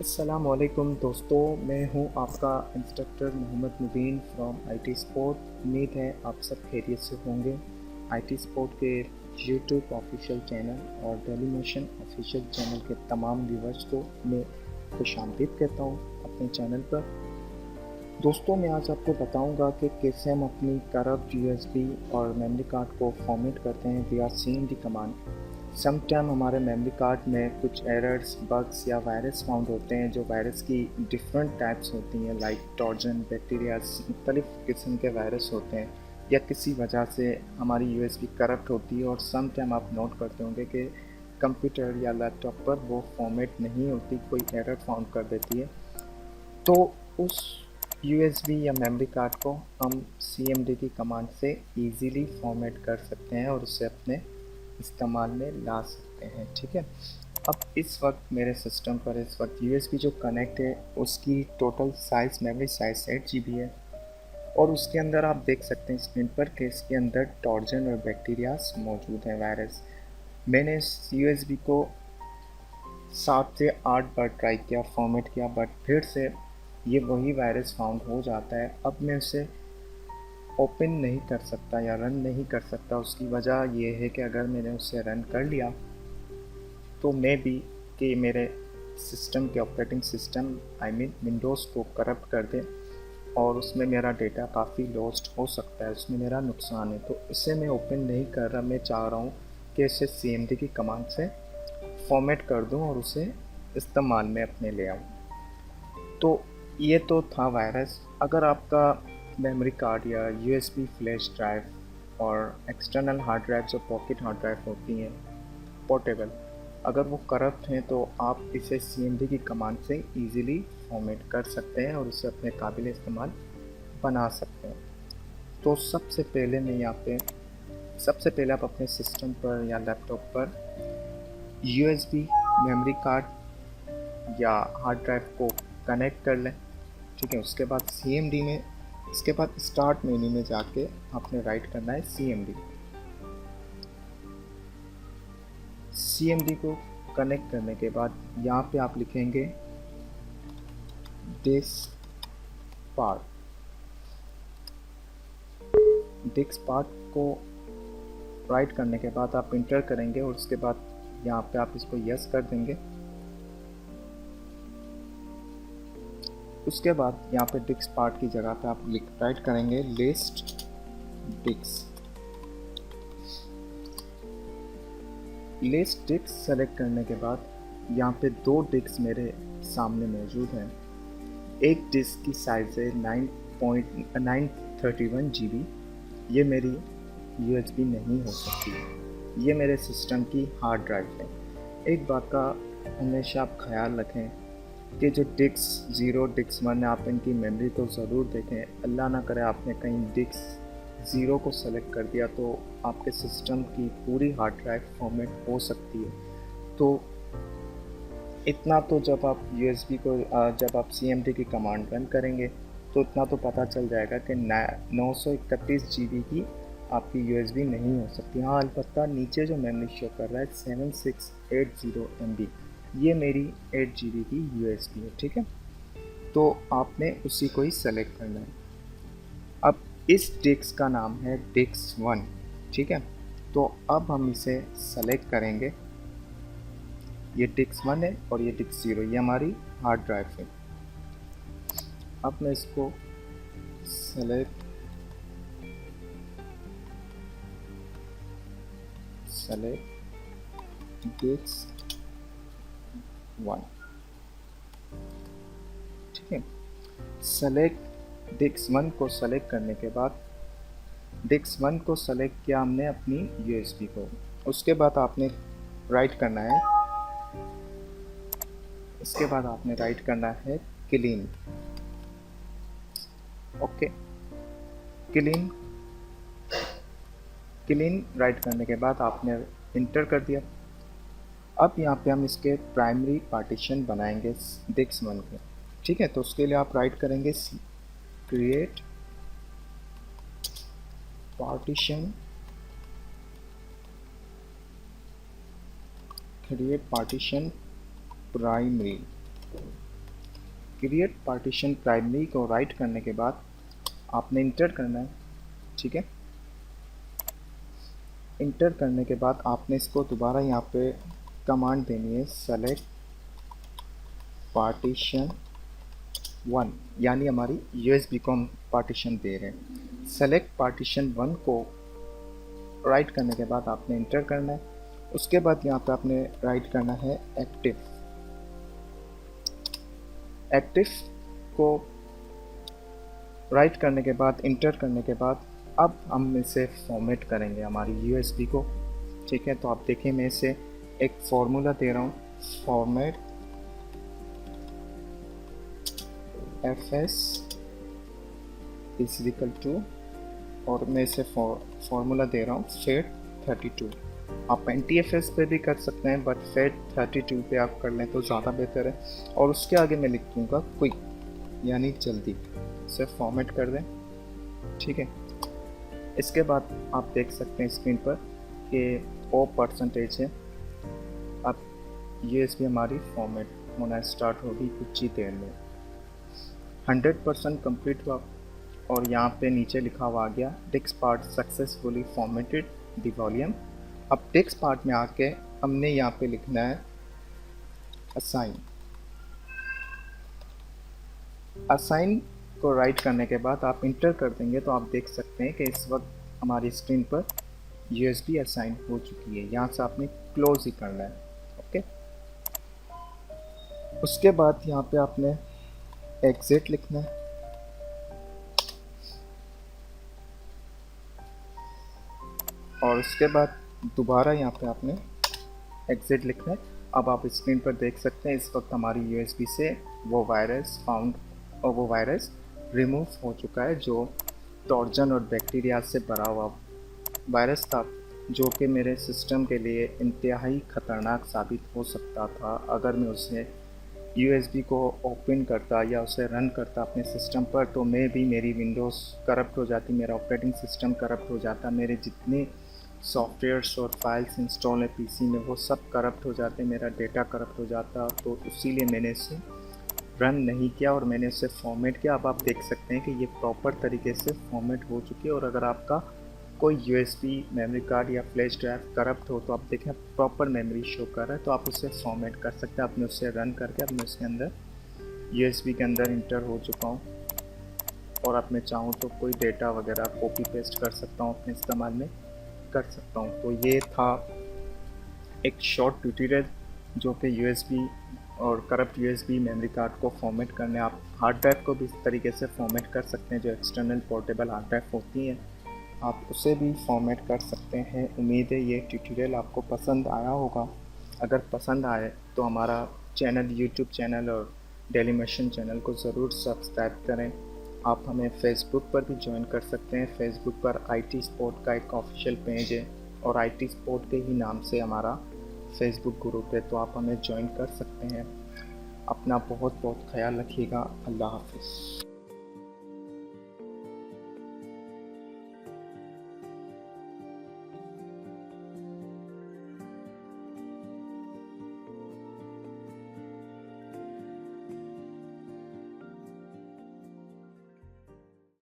अस्सलामुअलैकुम दोस्तों, मैं हूं आपका instructor Mohammad Mubeen from IT sport. उम्मीद है आप सब खैरियत से होंगे। आईटी स्पोर्ट के यूट्यूब ऑफिशियल चैनल और डेली मोशन ऑफिशियल चैनल के तमाम व्यूवर्स को मैं खुशामदीद कहता हूं अपने चैनल पर। दोस्तों, मैं आज आपको बताऊंगा कि कैसे हम अपनी करप्ट यूएसबी और मेमोरी कार्ड को फॉर्मेट करते हैं विया सीएमडी कमांड। सम टाइम हमारे मेमोरी कार्ड में कुछ एरर्स, बग्स या वायरस फाउंड होते हैं, जो वायरस की डिफरेंट टाइप्स होती हैं, लाइक ट्रोजन, बैक्टीरिया, मुख्तलिफ किस्म के वायरस होते हैं, या किसी वजह से हमारी यूएसबी करप्ट होती है। और सम टाइम आप नोट करते होंगे कि कंप्यूटर या लैपटॉप पर वो फॉर्मेट नहीं होती, कोई एरर फाउंड कर देती है। तो उस यूएसबी या मेमोरी कार्ड को हम सीएमडी की कमांड से इजीली फॉर्मेट कर सकते हैं और उसे अपने इस्तेमाल में ला सकते हैं। ठीक है, अब इस वक्त मेरे सिस्टम पर इस वक्त यूएसबी जो कनेक्ट है उसकी total size, memory size 8 GB है। और उसके अंदर आप देख सकते हैं स्क्रीन पर कि इसके अंदर टॉर्जन और बैक्टीरियाज मौजूद हैं, वायरस। मैंने इस यूएसबी को 7 से 8 बार ट्राई किया, फॉर्मेट किया, बट फिर से ये वही वायरस फाउंड हो जाता है। अब मैं उसे ओपन नहीं कर सकता या रन नहीं कर सकता। उसकी वजह यह है कि अगर मैंने उसे रन कर लिया तो मे बी कि मेरे सिस्टम के ऑपरेटिंग सिस्टम विंडोज़ को करप्ट कर दे और उसमें मेरा डेटा काफ़ी लॉस्ट हो सकता है, उसमें मेरा नुकसान है। तो इसे मैं ओपन नहीं कर रहा। मैं चाह रहा हूँ कि इसे सीएमडी की कमांड से फॉर्मेट कर दूँ और उसे इस्तेमाल में अपने ले आऊँ। तो ये तो था वायरस। अगर आपका मेमोरी कार्ड या यूएसबी फ्लैश ड्राइव और एक्सटर्नल हार्ड ड्राइव, जो पॉकेट हार्ड ड्राइव होती हैं पोर्टेबल, अगर वो करप्ट हैं तो आप इसे सीएमडी की कमांड से इजीली फॉर्मेट कर सकते हैं और उसे अपने काबिल इस्तेमाल बना सकते हैं। तो सबसे पहले आप अपने सिस्टम पर या लैपटॉप पर यूएसबी मेमोरी कार्ड या हार्ड ड्राइव को कनेक्ट कर लें। ठीक है, उसके बाद सीएमडी में, इसके बाद स्टार्ट मेन्यू में जाके आपने राइट करना है सीएमडी को कनेक्ट करने के बाद यहाँ पे आप लिखेंगे डिस्क पार्ट को राइट करने के बाद आप इंटर करेंगे और उसके बाद यहाँ पे आप इसको यस कर देंगे। उसके बाद यहाँ पे डिस्क पार्ट की जगह पे आप राइट करेंगे लिस्ट डिस्क सेलेक्ट करने के बाद यहाँ पे 2 डिस्क मेरे सामने मौजूद हैं। एक डिस्क की साइज़ है 9.931 GB। ये मेरी यूएसबी नहीं हो सकती, ये मेरे सिस्टम की हार्ड ड्राइव है। एक बात का हमेशा आप ख्याल रखें कि जो डिस्क 0, डिस्क 1 है, आप इनकी मेमोरी को ज़रूर देखें। अल्लाह ना करे आपने कहीं डिस्क 0 को सेलेक्ट कर दिया तो आपके सिस्टम की पूरी हार्ड ड्राइव फॉर्मेट हो सकती है। तो इतना तो जब आप सीएमडी की कमांड रन करेंगे तो इतना तो पता चल जाएगा कि 931 GB की आपकी यूएसबी नहीं हो सकती। हाँ, अलबत्ता नीचे जो मेमोरी शो कर रहा है 7680 MB, ये मेरी 8 GB की यूएसबी है। ठीक है, तो आपने उसी को ही सेलेक्ट करना है। अब इस डिस्क का नाम है डिस्क 1। ठीक है, तो अब हम इसे सेलेक्ट करेंगे। ये डिस्क 1 है और ये डिस्क 0, ये हमारी हार्ड ड्राइव है। अब मैं इसको सेलेक्ट डिस्क 1। ठीक है, सेलेक्ट डिस्क 1 को सेलेक्ट करने के बाद डिस्क 1 को सेलेक्ट किया हमने अपनी यूएसबी को। उसके बाद आपने राइट करना है, इसके बाद आपने राइट करना है क्लीन। ओके, क्लीन राइट करने के बाद आपने इंटर कर दिया। अब यहाँ पे हम इसके प्राइमरी पार्टीशन बनाएंगे डिस्क 1 के। ठीक है, तो उसके लिए आप राइट करेंगे create partition primary. Create partition primary को राइट करने के बाद आपने इंटर करना है, ठीक है। इंटर करने के बाद आपने इसको दोबारा यहाँ पे कमांड देनी है, सेलेक्ट पार्टीशन 1, यानी हमारी यूएसबी को हम पार्टीशन दे रहे हैं। सेलेक्ट पार्टीशन 1 को राइट करने के बाद आपने इंटर करना है। उसके बाद यहाँ पे आपने राइट करना है एक्टिव। एक्टिव को राइट करने के बाद इंटर करने के बाद अब हम इसे फॉर्मेट करेंगे हमारी यूएसबी को, ठीक है। तो आप देखिए मैं इसे एक फॉर्मूला दे रहा हूँ, format fs is equal to, और मैं इसे फॉर्मूला दे रहा हूँ फेट 32। आप NTFS पे भी कर सकते हैं, बट फेट 32 पे आप कर लें तो ज़्यादा बेहतर है। और उसके आगे मैं लिख दूँगा क्विक, यानी जल्दी। इसे फॉर्मेट कर दें, ठीक है। इसके बाद आप देख सकते हैं स्क्रीन पर कि %% है। अब USB हमारी फॉर्मेट होना स्टार्ट होगी कुछ ही देर में। 100% कंप्लीट हुआ और यहाँ पे नीचे लिखा हुआ आ गया disk part successfully formatted the volume. अब डिस्क पार्ट में आके हमने यहाँ पे लिखना है असाइन। असाइन को राइट करने के बाद आप इंटर कर देंगे तो आप देख सकते हैं कि इस वक्त हमारी स्क्रीन पर USB असाइन हो चुकी है। यहाँ से आपने क्लोज ही करना है, ओके। उसके बाद यहाँ पे आपने एग्जिट लिखना है, और उसके बाद दोबारा यहाँ पे आपने एग्जिट लिखना है। अब आप स्क्रीन पर देख सकते हैं इस वक्त हमारी USB से वो वायरस फाउंड और वो वायरस रिमूव हो चुका है, जो ट्रोजन और बैक्टीरिया से भरा हुआ वायरस था, जो कि मेरे सिस्टम के लिए इंतहाई ख़तरनाक साबित हो सकता था। अगर मैं उसे USB को ओपन करता या उसे रन करता अपने सिस्टम पर, तो मैं भी मेरी विंडोज़ करप्ट हो जाती, मेरा ऑपरेटिंग सिस्टम करप्ट हो जाता, मेरे जितने सॉफ्टवेयर्स और फाइल्स इंस्टॉल है PC में वो सब करप्ट हो जाते, मेरा डेटा करप्ट हो जाता। तो इसीलिए मैंने इसे रन नहीं किया और मैंने इसे फॉर्मेट किया। अब आप देख सकते हैं कि ये प्रॉपर तरीके से फॉर्मेट हो चुकी है। और अगर आपका कोई USB मेमोरी कार्ड या फ्लैश ड्राइव करप्ट हो तो आप देखें प्रॉपर मेमोरी शो कर रहा है, तो आप उसे फॉर्मेट कर सकते हैं। आपने उसे रन करके अब मैं उसके अंदर USB के अंदर इंटर हो चुका हूँ, और अब मैं चाहूँ तो कोई डेटा वगैरह कॉपी पेस्ट कर सकता हूँ, अपने इस्तेमाल में कर सकता हूँ। तो ये था एक शॉर्ट ट्यूटोरियल जो कि USB और करप्ट USB मेमोरी कार्ड को फॉर्मेट करने, आप हार्ड ड्राइव को भी इस तरीके से फॉर्मेट कर सकते हैं। जो एक्सटर्नल पोर्टेबल हार्ड ड्राइव होती हैं आप उसे भी फॉर्मेट कर सकते हैं। उम्मीद है ये ट्यूटोरियल आपको पसंद आया होगा। अगर पसंद आए तो हमारा चैनल, YouTube चैनल और डेली मशीन चैनल को ज़रूर सब्सक्राइब करें। आप हमें फेसबुक पर भी ज्वाइन कर सकते हैं। फेसबुक पर IT स्पोर्ट का एक ऑफिशियल पेज है और IT स्पोर्ट के ही नाम से हमारा फेसबुक ग्रुप है, तो आप हमें ज्वाइन कर सकते हैं। अपना बहुत बहुत ख्याल रखिएगा। अल्लाह हाफिज़।